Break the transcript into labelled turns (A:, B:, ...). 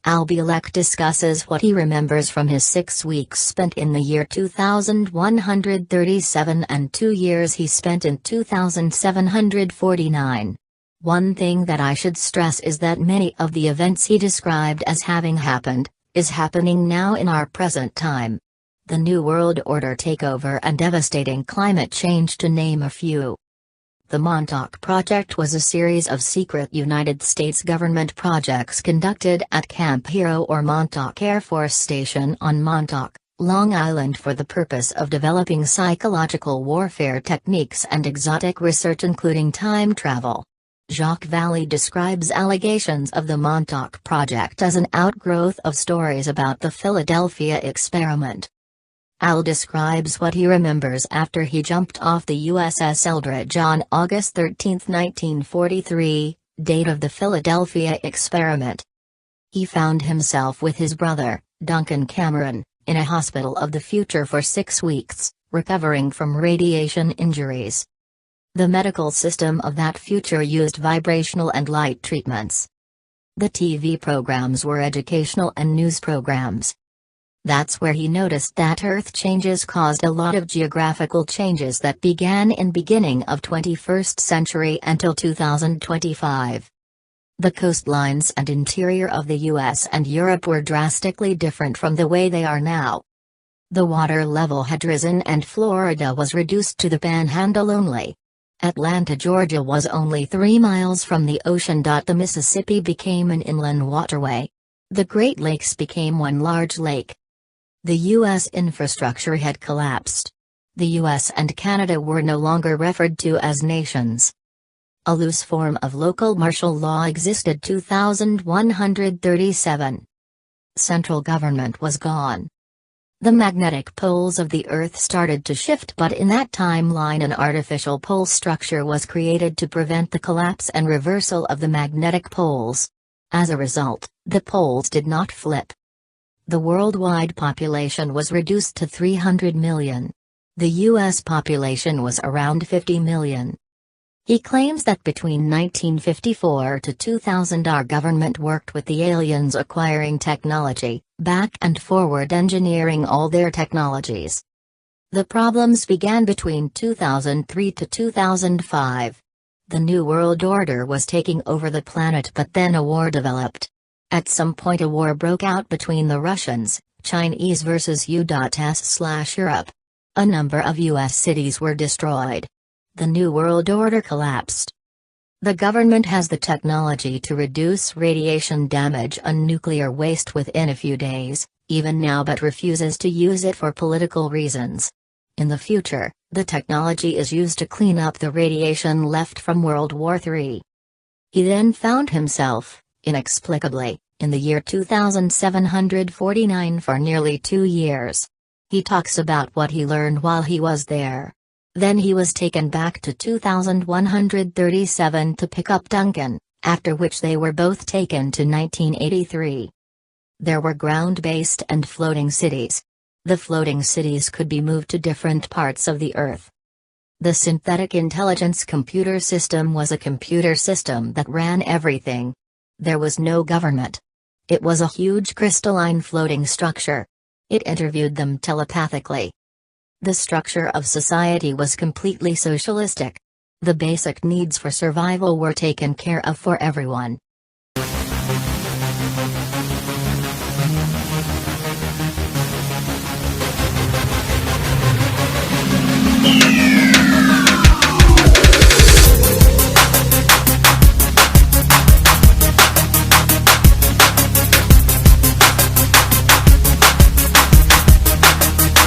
A: Albiolek discusses what he remembers from his 6 weeks spent in the year 2137 and 2 years he spent in 2749. One thing that I should stress is that many of the events he described as having happened, is happening now in our present time. The New World Order takeover and devastating climate change to name a few. The Montauk Project was a series of secret United States government projects conducted at Camp Hero or Montauk Air Force Station on Montauk, Long Island for the purpose of developing psychological warfare techniques and exotic research including time travel. Jacques Vallée describes allegations of the Montauk Project as an outgrowth of stories about the Philadelphia experiment. Al describes what he remembers after he jumped off the USS Eldridge on August 13, 1943, date of the Philadelphia experiment. He found himself with his brother, Duncan Cameron, in a hospital of the future for 6 weeks, recovering from radiation injuries. The medical system of that future used vibrational and light treatments. The TV programs were educational and news programs. That's where he noticed that Earth changes caused a lot of geographical changes that began in beginning of 21st century until 2025. The coastlines and interior of the US and Europe were drastically different from the way they are now. The water level had risen and Florida was reduced to the panhandle only. Atlanta, Georgia was only 3 miles from the ocean. The Mississippi became an inland waterway. The Great Lakes became one large lake. The U.S. infrastructure had collapsed. The U.S. and Canada were no longer referred to as nations. A loose form of local martial law existed 2137. Central government was gone. The magnetic poles of the Earth started to shift, but in that timeline an artificial pole structure was created to prevent the collapse and reversal of the magnetic poles. As a result, the poles did not flip. The worldwide population was reduced to 300 million. The U.S. population was around 50 million. He claims that between 1954 to 2000 our government worked with the aliens acquiring technology, back and forward engineering all their technologies. The problems began between 2003 to 2005. The New World Order was taking over the planet, but then a war developed. At some point a war broke out between the Russians, Chinese versus U.S/Europe. A number of U.S. cities were destroyed. The New World Order collapsed. The government has the technology to reduce radiation damage and nuclear waste within a few days, even now, but refuses to use it for political reasons. In the future, the technology is used to clean up the radiation left from World War III. He then found himself, inexplicably, in the year 2749 for nearly 2 years. He talks about what he learned while he was there. Then he was taken back to 2137 to pick up Duncan, after which they were both taken to 1983. There were ground-based and floating cities. The floating cities could be moved to different parts of the Earth. The synthetic intelligence computer system was a computer system that ran everything. There was no government. It was a huge crystalline floating structure. It interviewed them telepathically. The structure of society was completely socialistic. The basic needs for survival were taken care of for everyone.
B: Yeah.